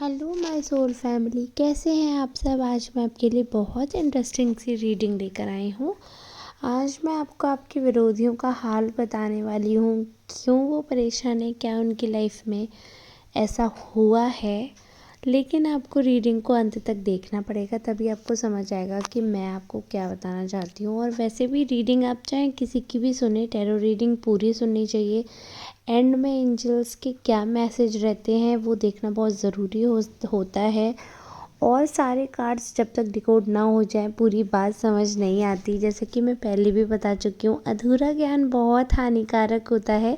Hello my soul family, कैसे हैं आप सब। आज मैं आपके लिए बहुत इंटरेस्टिंग सी रीडिंग लेकर आई हूँ। आज मैं आपको आपके विरोधियों का हाल बताने वाली हूँ, क्यों वो परेशान है, क्या उनकी लाइफ में ऐसा हुआ है। लेकिन आपको रीडिंग को अंत तक देखना पड़ेगा, तभी आपको समझ आएगा कि मैं आपको क्या बताना चाहती हूँ। और वैसे भी रीडिंग आप चाहे किसी की भी सुने, टैरो रीडिंग पूरी सुननी चाहिए। एंड में एंजल्स के क्या मैसेज रहते हैं वो देखना बहुत ज़रूरी होता है। और सारे कार्ड्स जब तक डिकोड ना हो जाए पूरी बात समझ नहीं आती। जैसे कि मैं पहले भी बता चुकी हूँ, अधूरा ज्ञान बहुत हानिकारक होता है।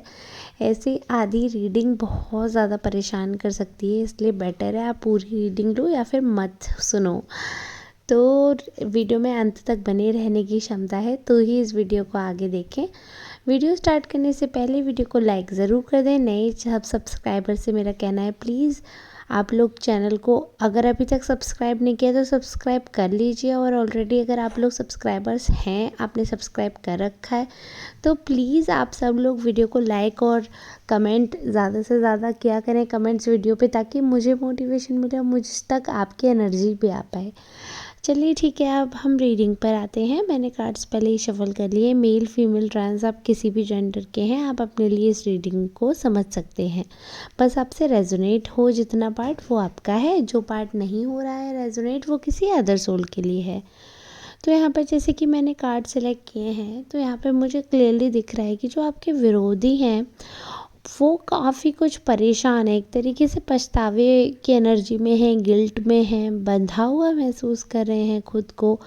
ऐसे आधी रीडिंग बहुत ज़्यादा परेशान कर सकती है, इसलिए बेटर है आप पूरी रीडिंग लो या फिर मत सुनो। तो वीडियो में अंत तक बने रहने की क्षमता है तो ही इस वीडियो को आगे देखें। वीडियो स्टार्ट करने से पहले वीडियो को लाइक ज़रूर कर दें। नए सब्सक्राइबर से मेरा कहना है, प्लीज़ आप लोग चैनल को अगर अभी तक सब्सक्राइब नहीं किया तो सब्सक्राइब कर लीजिए। और ऑलरेडी अगर आप लोग सब्सक्राइबर्स हैं, आपने सब्सक्राइब कर रखा है, तो प्लीज़ आप सब लोग वीडियो को लाइक और कमेंट ज़्यादा से ज़्यादा किया करें कमेंट्स वीडियो पे, ताकि मुझे मोटिवेशन मिले और मुझ तक आपकी एनर्जी भी आ पाए। चलिए ठीक है, अब हम रीडिंग पर आते हैं। मैंने कार्ड्स पहले ही शफल कर लिए। मेल फीमेल ट्रांस आप किसी भी जेंडर के हैं, आप अपने लिए इस रीडिंग को समझ सकते हैं। बस आपसे रेजोनेट हो जितना पार्ट वो आपका है, जो पार्ट नहीं हो रहा है रेजोनेट वो किसी अदर सोल के लिए है। तो यहाँ पर जैसे कि मैंने कार्ड सेलेक्ट किए हैं, तो यहाँ पर मुझे क्लियरली दिख रहा है कि जो आपके विरोधी हैं वो काफ़ी कुछ परेशान है, एक तरीके से पछतावे की एनर्जी में है, गिल्ट में है, बंधा हुआ महसूस कर रहे हैं खुद को,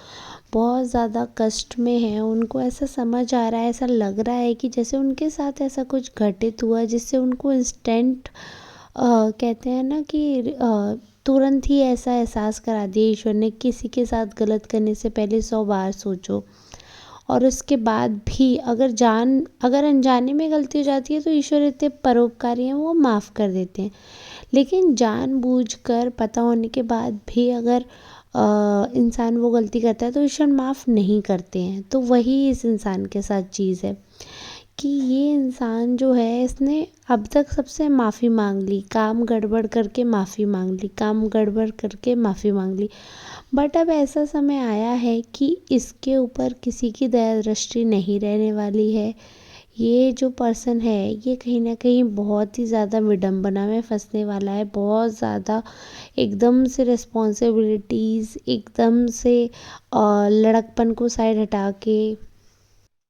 बहुत ज़्यादा कष्ट में है। उनको ऐसा समझ आ रहा है, ऐसा लग रहा है कि जैसे उनके साथ ऐसा कुछ घटित हुआ जिससे उनको इंस्टेंट कहते हैं ना कि तुरंत ही ऐसा एहसास करा दिया ईश्वर ने, किसी के साथ गलत करने से पहले 100 बार सोचो। और उसके बाद भी अगर अनजाने में गलती हो जाती है तो ईश्वर इतने परोपकारी हैं, वो माफ़ कर देते हैं। लेकिन जानबूझकर पता होने के बाद भी अगर इंसान वो गलती करता है तो ईश्वर माफ़ नहीं करते हैं। तो वही इस इंसान के साथ चीज़ है कि ये इंसान जो है, इसने अब तक सबसे माफ़ी मांग ली, काम गड़बड़ करके माफ़ी मांग ली, काम गड़बड़ करके माफ़ी मांग ली। बट अब ऐसा समय आया है कि इसके ऊपर किसी की दया दृष्टि नहीं रहने वाली है। ये जो पर्सन है ये कहीं ना कहीं बहुत ही ज़्यादा विडंबना में फंसने वाला है, बहुत ज़्यादा एकदम से रिस्पॉन्सिबिलिटीज़, एकदम से लड़कपन को साइड हटा के।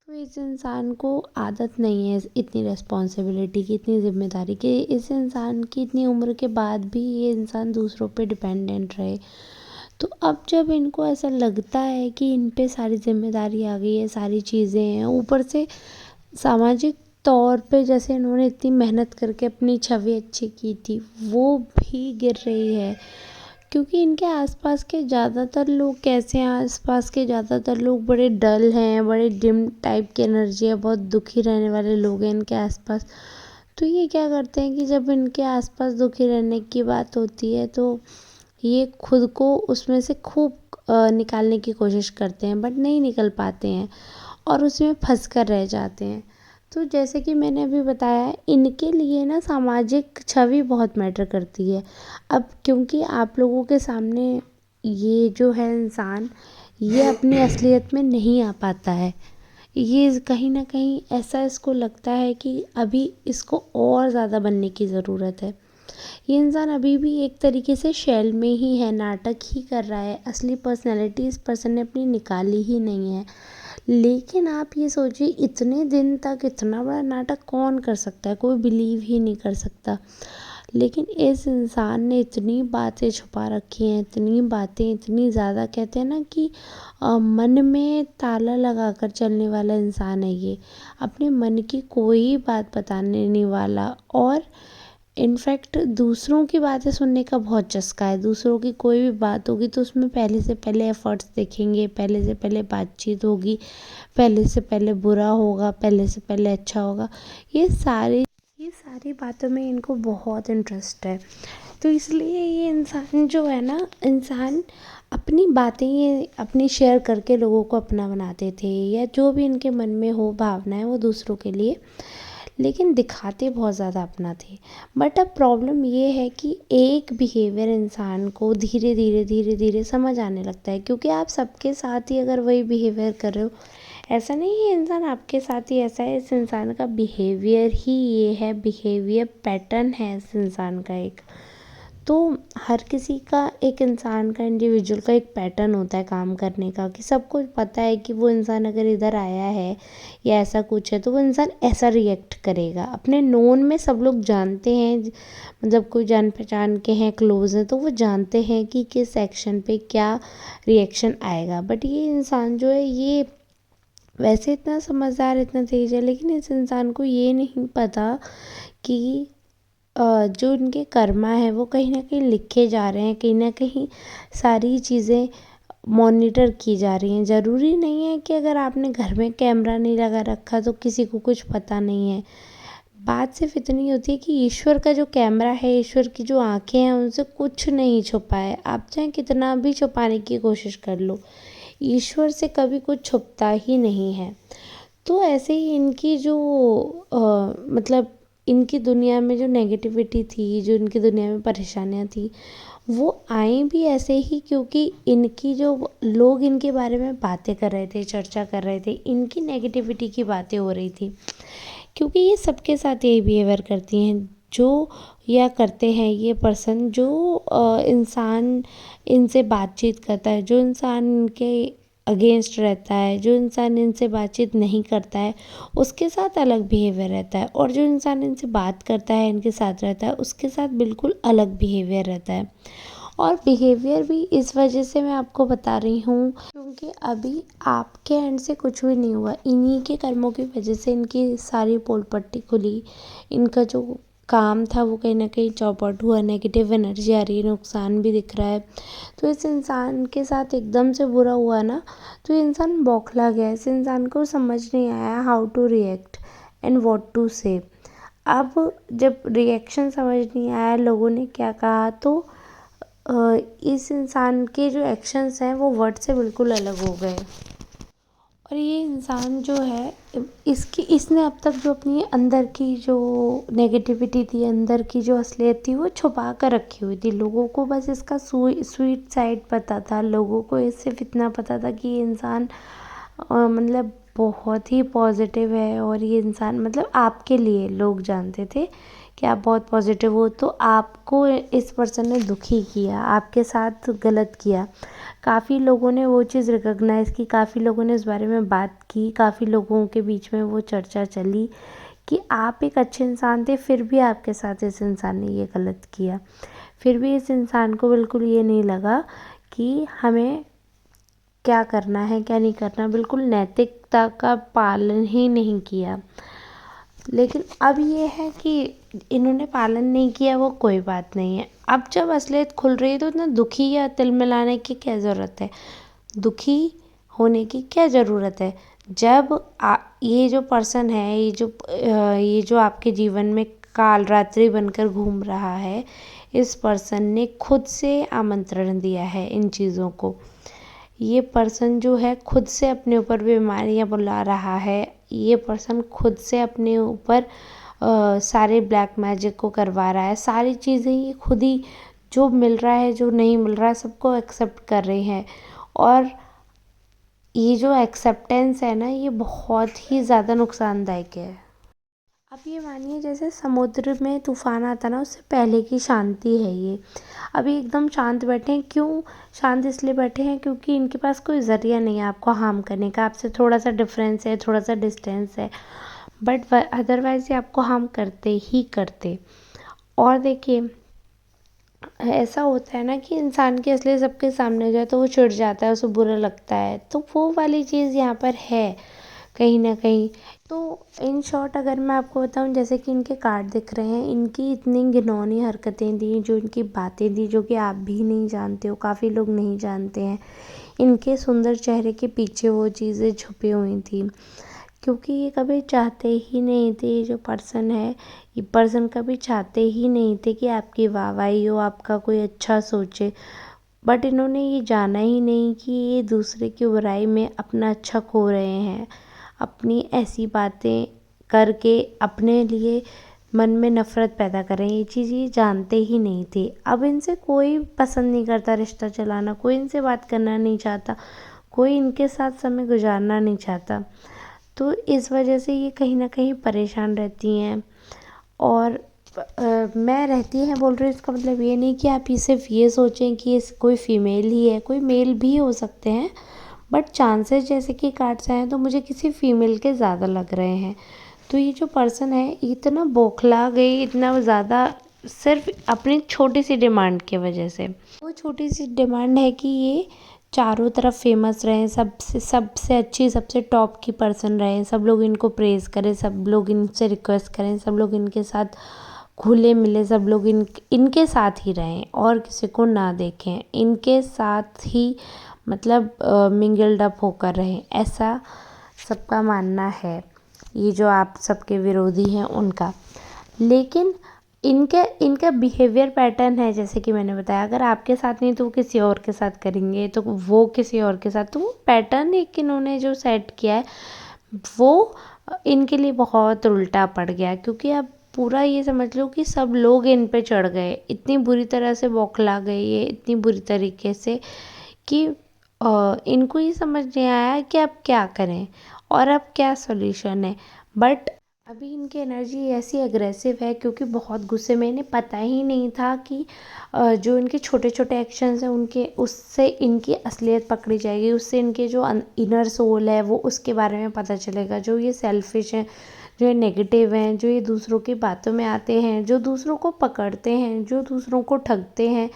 तो इस इंसान को आदत नहीं है इतनी रिस्पॉन्सिबिलिटी की, इतनी जिम्मेदारी की। इस इंसान की इतनी उम्र के बाद भी ये इंसान दूसरों पे डिपेंडेंट रहे। तो अब जब इनको ऐसा लगता है कि इन पे सारी जिम्मेदारी आ गई है, सारी चीज़ें हैं, ऊपर से सामाजिक तौर पे जैसे इन्होंने इतनी मेहनत करके अपनी छवि अच्छी की थी वो भी गिर रही है। क्योंकि इनके आसपास के ज़्यादातर लोग कैसे हैं, आसपास के ज़्यादातर लोग बड़े डल हैं, बड़े डिम टाइप की एनर्जी है, बहुत दुखी रहने वाले लोग हैं इनके आसपास। तो ये क्या करते हैं कि जब इनके आसपास दुखी रहने की बात होती है तो ये खुद को उसमें से खूब निकालने की कोशिश करते हैं, बट नहीं निकल पाते हैं और उसमें फंस कर रह जाते हैं। तो जैसे कि मैंने अभी बताया, इनके लिए ना सामाजिक छवि बहुत मैटर करती है। अब क्योंकि आप लोगों के सामने ये जो है इंसान, ये अपनी असलियत में नहीं आ पाता है। ये कहीं ना कहीं ऐसा इसको लगता है कि अभी इसको और ज़्यादा बनने की ज़रूरत है। ये इंसान अभी भी एक तरीके से शेल में ही है, नाटक ही कर रहा है, असली पर्सनैलिटी इस पर्सन ने अपनी निकाली ही नहीं है। लेकिन आप ये सोचिए, इतने दिन तक इतना बड़ा नाटक कौन कर सकता है, कोई बिलीव ही नहीं कर सकता। लेकिन इस इंसान ने इतनी बातें छुपा रखी हैं, इतनी बातें, इतनी ज़्यादा, कहते हैं ना कि मन में ताला लगा कर चलने वाला इंसान है ये। अपने मन की कोई बात बताने नहीं वाला, और इनफैक्ट दूसरों की बातें सुनने का बहुत चस्का है। दूसरों की कोई भी बात होगी तो उसमें पहले से पहले एफर्ट्स देखेंगे, पहले से पहले बातचीत होगी, पहले से पहले बुरा होगा, पहले से पहले अच्छा होगा। ये सारी बातों में इनको बहुत इंटरेस्ट है। तो इसलिए ये इंसान जो है ना, इंसान अपनी बातें ये अपनी शेयर करके लोगों को अपना बनाते थे, या जो भी इनके मन में हो भावना है वो दूसरों के लिए। लेकिन दिखाते बहुत ज़्यादा अपना थे। बट अब प्रॉब्लम ये है कि एक बिहेवियर इंसान को धीरे धीरे धीरे धीरे समझ आने लगता है, क्योंकि आप सबके साथ ही अगर वही बिहेवियर कर रहे हो, ऐसा नहीं है इंसान आपके साथ ही ऐसा है, इस इंसान का बिहेवियर ही ये है, बिहेवियर पैटर्न है इस इंसान का एक। तो हर किसी का, एक इंसान का, इंडिविजुअल का एक पैटर्न होता है काम करने का, कि सबको पता है कि वो इंसान अगर इधर आया है या ऐसा कुछ है तो वो इंसान ऐसा रिएक्ट करेगा। अपने नोन में सब लोग जानते हैं, मतलब कोई जान पहचान के हैं, क्लोज हैं, तो वो जानते हैं कि किस एक्शन पे क्या रिएक्शन आएगा। बट ये इंसान जो है, ये वैसे इतना समझदार, इतना तेज है, लेकिन इस इंसान को ये नहीं पता कि जो इनके कर्मा है वो कहीं ना कहीं लिखे जा रहे हैं, कहीं ना कहीं सारी चीज़ें मॉनिटर की जा रही हैं। ज़रूरी नहीं है कि अगर आपने घर में कैमरा नहीं लगा रखा तो किसी को कुछ पता नहीं है। बात सिर्फ इतनी होती है कि ईश्वर का जो कैमरा है, ईश्वर की जो आंखें हैं, उनसे कुछ नहीं छुपा है। आप चाहे कितना भी छुपाने की कोशिश कर लो, ईश्वर से कभी कुछ छुपता ही नहीं है। तो ऐसे ही इनकी जो मतलब इनकी दुनिया में जो नेगेटिविटी थी, जो इनकी दुनिया में परेशानियाँ थी, वो आई भी ऐसे ही, क्योंकि इनकी जो लोग इनके बारे में बातें कर रहे थे, चर्चा कर रहे थे, इनकी नेगेटिविटी की बातें हो रही थी। क्योंकि ये सबके साथ यही बिहेवियर करती हैं, जो या करते हैं ये पर्सन, जो इंसान इनसे बातचीत करता है, जो इंसान इनके अगेंस्ट रहता है, जो इंसान इनसे बातचीत नहीं करता है, उसके साथ अलग बिहेवियर रहता है, और जो इंसान इनसे बात करता है, इनके साथ रहता है, उसके साथ बिल्कुल अलग बिहेवियर रहता है। और बिहेवियर भी इस वजह से मैं आपको बता रही हूँ, क्योंकि अभी आपके एंड से कुछ भी नहीं हुआ, इन्हीं के कर्मों की वजह से इनकी सारी पोल पट्टी खुली, इनका जो काम था वो कहीं ना कहीं चौपट हुआ, नेगेटिव एनर्जी आ रही है, नुकसान भी दिख रहा है। तो इस इंसान के साथ एकदम से बुरा हुआ ना, तो ये इंसान बौखला गया। इस इंसान को समझ नहीं आया how to react and what to say. अब जब रिएक्शन समझ नहीं आया, लोगों ने क्या कहा, तो इस इंसान के जो एक्शंस हैं वो वर्ड से बिल्कुल अलग हो गए। और ये इंसान जो है, इसने अब तक जो अपनी अंदर की जो नेगेटिविटी थी, अंदर की जो असलियत थी, वो छुपा कर रखी हुई थी। लोगों को बस इसका स्वीट साइड पता था, लोगों को सिर्फ इतना पता था कि ये इंसान मतलब बहुत ही पॉजिटिव है, और ये इंसान मतलब आपके लिए लोग जानते थे कि आप बहुत पॉजिटिव हो, तो आपको इस पर्सन ने दुखी किया, आपके साथ गलत किया। काफ़ी लोगों ने वो चीज़ रिकॉग्नाइज़ की, काफ़ी लोगों ने इस बारे में बात की, काफ़ी लोगों के बीच में वो चर्चा चली कि आप एक अच्छे इंसान थे, फिर भी आपके साथ इस इंसान ने ये गलत किया। फिर भी इस इंसान को बिल्कुल ये नहीं लगा कि हमें क्या करना है, क्या नहीं करना, बिल्कुल नैतिकता का पालन ही नहीं किया। लेकिन अब ये है कि इन्होंने पालन नहीं किया, वो कोई बात नहीं है। अब जब असलियत खुल रही है तो इतना दुखी या तिलमिलाने की क्या ज़रूरत है, दुखी होने की क्या ज़रूरत है। जब ये जो पर्सन है, ये जो आपके जीवन में काल रात्रि बनकर घूम रहा है, इस पर्सन ने खुद से आमंत्रण दिया है इन चीज़ों को। ये पर्सन जो है खुद से अपने ऊपर बीमारियाँ बुला रहा है, ये पर्सन खुद से अपने ऊपर सारे ब्लैक मैजिक को करवा रहा है। सारी चीज़ें ये खुद ही, जो मिल रहा है, जो नहीं मिल रहा है, सबको एक्सेप्ट कर रहे हैं। और ये जो एक्सेप्टेंस है ना, ये बहुत ही ज़्यादा नुकसानदायक है। अब ये मानिए जैसे समुद्र में तूफान आता ना, उससे पहले की शांति है ये। अभी एकदम शांत बैठे हैं, क्यों शांत इसलिए बैठे हैं क्योंकि इनके पास कोई ज़रिया नहीं है आपको हार्म करने का। आपसे थोड़ा सा डिफरेंस है, थोड़ा सा डिस्टेंस है, बट अदरवाइज़ ये आपको हार्म करते ही करते। और देखिए, ऐसा होता है ना कि इंसान की असलियत सबके सामने हो जाए तो वो चिढ़ जाता है, उसे बुरा लगता है, तो वो वाली चीज़ यहाँ पर है कहीं ना कहीं। तो इन शॉर्ट अगर मैं आपको बताऊं, जैसे कि इनके कार्ड दिख रहे हैं, इनकी इतनी घिनौनी हरकतें दी, जो इनकी बातें दी, जो कि आप भी नहीं जानते हो, काफ़ी लोग नहीं जानते हैं। इनके सुंदर चेहरे के पीछे वो चीज़ें छुपी हुई थी, क्योंकि ये कभी चाहते ही नहीं थे, ये जो पर्सन है, ये पर्सन कभी चाहते ही नहीं थे कि आपकी वाहवाही हो, आपका कोई अच्छा सोचे। बट इन्होंने ये जाना ही नहीं कि ये दूसरे की बुराई में अपना अच्छा खो रहे हैं, अपनी ऐसी बातें करके अपने लिए मन में नफ़रत पैदा करें, ये चीज़ ये जानते ही नहीं थे। अब इनसे कोई पसंद नहीं करता रिश्ता चलाना, कोई इनसे बात करना नहीं चाहता, कोई इनके साथ समय गुजारना नहीं चाहता। तो इस वजह से ये कहीं न कहीं परेशान रहती हैं। और मैं रहती हैं बोल रही हूँ, इसका मतलब ये नहीं कि आप ये सिर्फ ये सोचें कि ये कोई फीमेल ही है, कोई मेल भी हो सकते हैं, बट चांसेस जैसे कि कार्ड्स हैं तो मुझे किसी फीमेल के ज़्यादा लग रहे हैं। तो ये जो पर्सन है इतना बौखला गई, इतना ज़्यादा, सिर्फ अपनी छोटी सी डिमांड की वजह से। वो छोटी सी डिमांड है कि ये चारों तरफ फेमस रहें, सबसे सबसे अच्छी, सबसे टॉप की पर्सन रहें, सब लोग इनको प्रेज़ करें, सब लोग इनसे रिक्वेस्ट करें, सब लोग इनके साथ घुले मिले, सब लोग इनके साथ ही रहें और किसी को ना देखें, इनके साथ ही मतलब मिंगल्ड अप होकर रहें, ऐसा सबका मानना है, ये जो आप सबके विरोधी हैं उनका। लेकिन इनका बिहेवियर पैटर्न है, जैसे कि मैंने बताया, अगर आपके साथ नहीं तो वो किसी और के साथ करेंगे, तो वो किसी और के साथ, तो वो पैटर्न एक इन्होंने जो सेट किया है वो इनके लिए बहुत उल्टा पड़ गया। क्योंकि अब पूरा ये समझ लो कि सब लोग इन पे चढ़ गए, इतनी बुरी तरह से बौखला गए ये, इतनी बुरी तरीके से कि इनको ये समझ नहीं आया कि अब क्या करें और अब क्या सॉल्यूशन है। बट अभी इनकी एनर्जी ऐसी अग्रेसिव है क्योंकि बहुत गुस्से में, इन्हें पता ही नहीं था कि जो इनके छोटे छोटे एक्शंस हैं उनके, उससे इनकी असलियत पकड़ी जाएगी, उससे इनके जो इनर सोल है वो उसके बारे में पता चलेगा। जो ये सेल्फिश हैं, जो ये नेगेटिव हैं, जो ये दूसरों की बातों में आते हैं, जो दूसरों को पकड़ते हैं, जो दूसरों को ठगते हैं,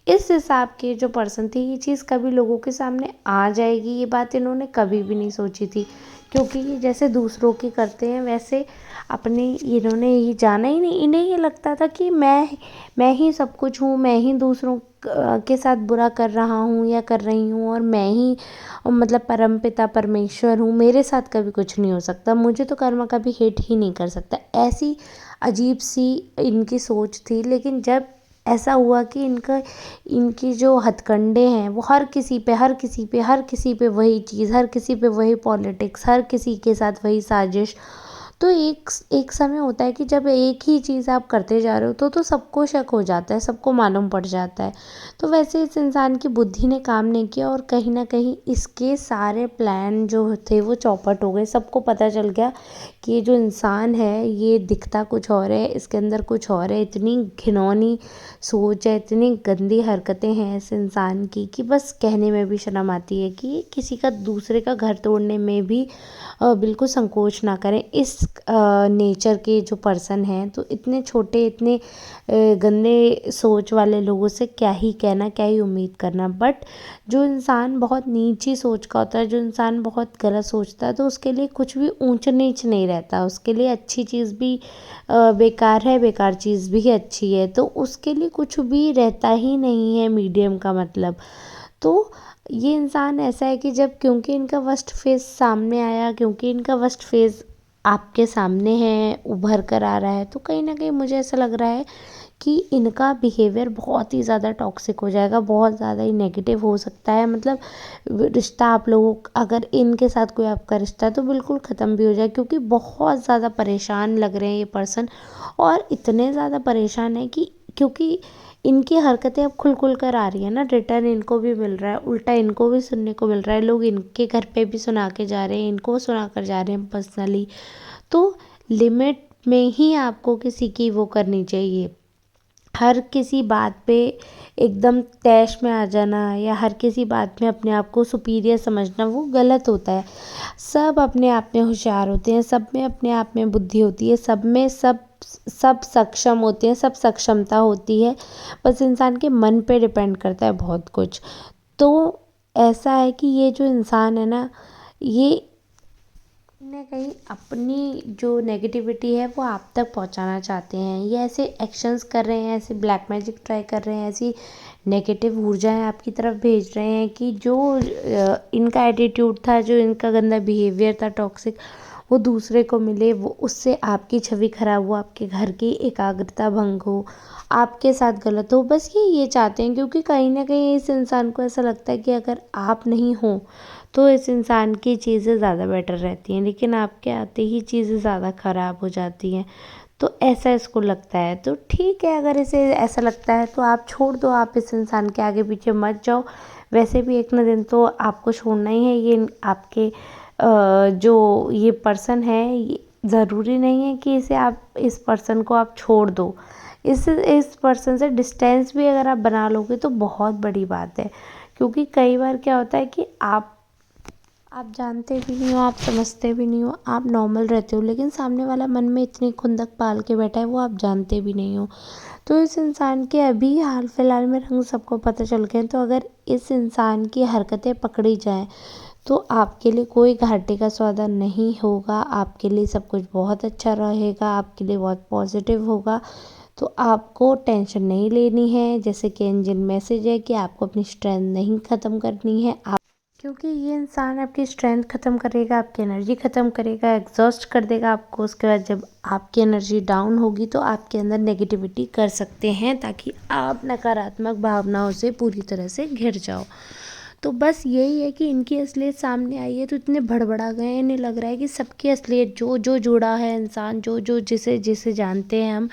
इस हिसाब के जो पर्सन थे, ये चीज़ कभी लोगों के सामने आ जाएगी, ये बात इन्होंने कभी भी नहीं सोची थी। क्योंकि ये जैसे दूसरों की करते हैं वैसे अपनी इन्होंने ये जाना ही नहीं। इन्हें ये लगता था कि मैं ही सब कुछ हूँ, मैं ही दूसरों के साथ बुरा कर रहा हूँ या कर रही हूँ, और मैं ही मतलब परमपिता परमेश्वर हूँ, मेरे साथ कभी कुछ नहीं हो सकता, मुझे तो कर्म कभी हिट ही नहीं कर सकता। ऐसी अजीब सी इनकी सोच थी। लेकिन जब ऐसा हुआ कि इनकी जो हथकंडे हैं वो हर किसी पे, हर किसी पे, हर किसी पे वही चीज़, हर किसी पे वही पॉलिटिक्स, हर किसी के साथ वही साजिश। तो एक समय होता है कि जब एक ही चीज़ आप करते जा रहे हो तो सबको शक हो जाता है, सबको मालूम पड़ जाता है। तो वैसे इस इंसान की बुद्धि ने काम नहीं किया और कहीं न कहीं इसके सारे प्लान जो थे वो चौपट हो गए। सबको पता चल गया कि ये जो इंसान है ये दिखता कुछ और है, इसके अंदर कुछ और है। इतनी घिनौनी सोच है, इतनी गंदी हरकतें हैं इस इंसान की कि बस कहने में भी शर्म आती है कि किसी का, दूसरे का घर तोड़ने में भी बिल्कुल संकोच ना करें। इस नेचर के जो पर्सन हैं, तो इतने छोटे, इतने गंदे सोच वाले लोगों से क्या ही कहना, क्या ही उम्मीद करना। बट जो इंसान बहुत नीची सोच का होता है, जो इंसान बहुत गलत सोचता है, तो उसके लिए कुछ भी ऊंच नीच नहीं रहता। उसके लिए अच्छी चीज़ भी बेकार है, बेकार चीज़ भी अच्छी है, तो उसके लिए कुछ भी रहता ही नहीं है मीडियम का मतलब। तो ये इंसान ऐसा है कि जब, क्योंकि इनका वर्स्ट फेस सामने आया, क्योंकि इनका वर्स्ट फेस आपके सामने है, उभर कर आ रहा है, तो कहीं ना कहीं मुझे ऐसा लग रहा है कि इनका बिहेवियर बहुत ही ज़्यादा टॉक्सिक हो जाएगा, बहुत ज़्यादा ही नेगेटिव हो सकता है। मतलब रिश्ता, आप लोगों, अगर इनके साथ कोई आपका रिश्ता है तो बिल्कुल ख़त्म भी हो जाए, क्योंकि बहुत ज़्यादा परेशान लग रहे हैं ये पर्सन। और इतने ज़्यादा परेशान है कि क्योंकि इनकी हरकतें अब खुल खुल कर आ रही है ना, रिटर्न इनको भी मिल रहा है, उल्टा इनको भी सुनने को मिल रहा है, लोग इनके घर पे भी सुना के जा रहे हैं, इनको सुना कर जा रहे हैं पर्सनली। तो लिमिट में ही आपको किसी की वो करनी चाहिए। हर किसी बात पे एकदम तैश में आ जाना या हर किसी बात में अपने आप को सुपीरियर समझना, वो गलत होता है। सब अपने आप में होशियार होते हैं, सब में अपने आप में बुद्धि होती है, सब में सब सक्षम होते हैं, सब सक्षमता होती है। बस इंसान के मन पे डिपेंड करता है बहुत कुछ। तो ऐसा है कि ये जो इंसान है ना, ये कहीं न कहीं अपनी जो नेगेटिविटी है वो आप तक पहुंचाना चाहते हैं। ये ऐसे एक्शंस कर रहे हैं, ऐसे ब्लैक मैजिक ट्राई कर रहे हैं, ऐसी नेगेटिव ऊर्जाएं आपकी तरफ भेज रहे हैं कि जो इनका एटीट्यूड था, जो इनका गंदा बिहेवियर था टॉक्सिक, वो दूसरे को मिले, वो उससे आपकी छवि खराब हो, आपके घर की एकाग्रता भंग हो, आपके साथ गलत हो। बस ये चाहते हैं, क्योंकि कहीं ना कहीं इस इंसान को ऐसा लगता है कि अगर आप नहीं हो तो इस इंसान की चीज़ें ज़्यादा बेटर रहती हैं, लेकिन आपके आते ही चीज़ें ज़्यादा ख़राब हो जाती हैं। तो ऐसा इसको लगता है। तो ठीक है, अगर इसे ऐसा लगता है तो आप छोड़ दो, आप इस इंसान के आगे पीछे मत जाओ। वैसे भी एक न दिन तो आपको छोड़ना ही है। ये आपके जो ये पर्सन है, ये ज़रूरी नहीं है कि इस पर्सन को आप छोड़ दो। इस पर्सन से डिस्टेंस भी अगर आप बना लोगे तो बहुत बड़ी बात है। क्योंकि कई बार क्या होता है कि आप जानते भी नहीं हो, आप समझते भी नहीं हो, आप नॉर्मल रहते हो, लेकिन सामने वाला मन में इतनी खुंदक पाल के बैठा है, वो आप जानते भी नहीं हो। तो इस इंसान के अभी हाल फिलहाल में रंग सबको पता चल गए हैं। तो अगर इस इंसान की हरकतें पकड़ी जाएँ तो आपके लिए कोई घाटे का सौदा नहीं होगा। आपके लिए सब कुछ बहुत अच्छा रहेगा, आपके लिए बहुत पॉजिटिव होगा। तो आपको टेंशन नहीं लेनी है। जैसे कि एंजल मैसेज है कि आपको अपनी स्ट्रेंथ नहीं ख़त्म करनी है। क्योंकि ये इंसान आपकी स्ट्रेंथ ख़त्म करेगा, आपकी एनर्जी ख़त्म करेगा, एग्जॉस्ट कर देगा आपको। उसके बाद जब आपकी एनर्जी डाउन होगी तो आपके अंदर नेगेटिविटी कर सकते हैं, ताकि आप नकारात्मक भावनाओं से पूरी तरह से घिर जाओ। तो बस यही है कि इनकी असलियत सामने आई है तो इतने भड़बड़ा गए हैं। इन्हें लग रहा है कि सबकी असलियत जो जो जुड़ा है इंसान, जो जो जिसे जिसे जानते हैं हम,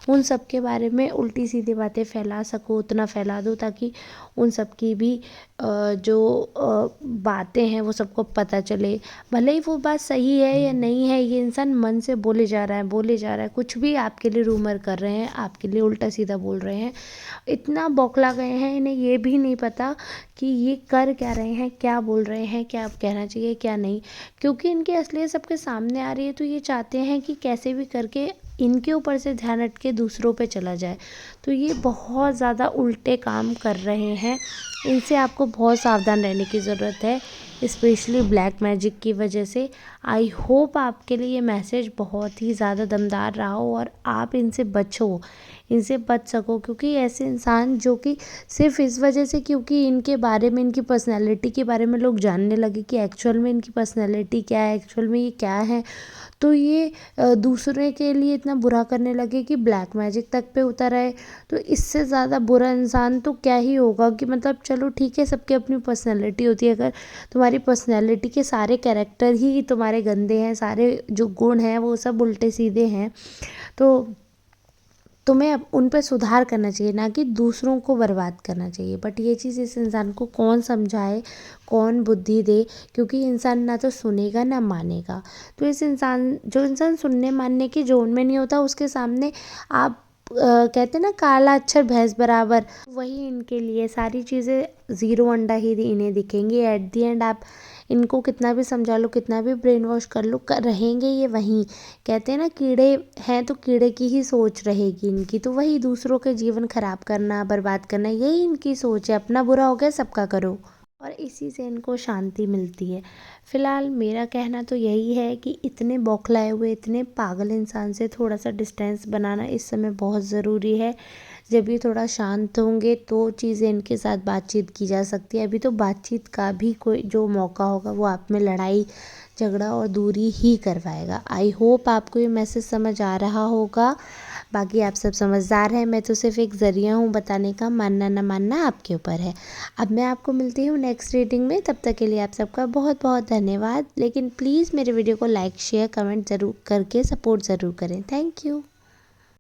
उन सब के बारे में उल्टी सीधी बातें फैला सको उतना फैला दो, ताकि उन सब की भी बातें हैं वो सबको पता चले। भले ही वो बात सही है या नहीं है, ये इंसान मन से बोले जा रहा है, बोले जा रहा है, कुछ भी आपके लिए रूमर कर रहे हैं, आपके लिए उल्टा सीधा बोल रहे हैं। इतना बौखला गए हैं, इन्हें ये भी नहीं पता कि ये कर क्या रहे हैं, क्या बोल रहे हैं, क्या कहना चाहिए क्या नहीं। क्योंकि इनकी असलियत सबके सामने आ रही है तो ये चाहते हैं कि कैसे भी करके इनके ऊपर से ध्यान हट के दूसरों पे चला जाए। तो ये बहुत ज़्यादा उल्टे काम कर रहे हैं। इनसे आपको बहुत सावधान रहने की ज़रूरत है, स्पेशली ब्लैक मैजिक की वजह से। आई होप आपके लिए ये मैसेज बहुत ही ज़्यादा दमदार रहा हो और आप इनसे बच सको। क्योंकि ऐसे इंसान जो कि सिर्फ इस वजह से, क्योंकि इनके बारे में, इनकी पर्सनैलिटी के बारे में लोग जानने लगे कि एक्चुअल में इनकी पर्सनैलिटी क्या है, एक्चुअल में ये क्या है, तो ये दूसरे के लिए इतना बुरा करने लगे कि ब्लैक मैजिक तक पे उतर आए। तो इससे ज़्यादा बुरा इंसान तो क्या ही होगा। कि मतलब चलो ठीक है, सबकी अपनी पर्सनैलिटी होती है। अगर तुम्हारी पर्सनैलिटी के सारे कैरेक्टर ही तुम्हारे गंदे हैं, सारे जो गुण हैं वो सब उल्टे सीधे हैं, तो तुम्हें अब उन पे सुधार करना चाहिए, ना कि दूसरों को बर्बाद करना चाहिए। बट ये चीज़ इस इंसान को कौन समझाए, कौन बुद्धि दे, क्योंकि इंसान ना तो सुनेगा ना मानेगा। तो जो इंसान सुनने मानने के जोन में नहीं होता, उसके सामने आप कहते हैं ना, काला अक्षर भैंस बराबर, वही इनके लिए सारी चीज़ें ज़ीरो अंडा ही इन्हें दिखेंगी। एट दी एंड आप इनको कितना भी समझा लो, कितना भी ब्रेन वॉश कर लो, रहेंगे ये वहीं। कहते हैं ना, कीड़े हैं तो कीड़े की ही सोच रहेगी इनकी। तो वही दूसरों के जीवन खराब करना, बर्बाद करना, यही इनकी सोच है। अपना बुरा हो गया सबका करो, और इसी से इनको शांति मिलती है। फ़िलहाल मेरा कहना तो यही है कि इतने बौखलाए हुए, इतने पागल इंसान से थोड़ा सा डिस्टेंस बनाना इस समय बहुत ज़रूरी है। जब ये थोड़ा शांत होंगे तो चीज़ें इनके साथ बातचीत की जा सकती है। अभी तो बातचीत का भी कोई जो मौका होगा वो आप में लड़ाई झगड़ा और दूरी ही करवाएगा। आई होप आपको ये मैसेज समझ आ रहा होगा। बाकी आप सब समझदार हैं, मैं तो सिर्फ एक ज़रिया हूँ बताने का। मानना ना मानना आपके ऊपर है। अब मैं आपको मिलती हूँ नेक्स्ट रीडिंग में। तब तक के लिए आप सबका बहुत बहुत धन्यवाद। लेकिन प्लीज़ मेरे वीडियो को लाइक शेयर कमेंट ज़रूर करके सपोर्ट ज़रूर करें। Thank you.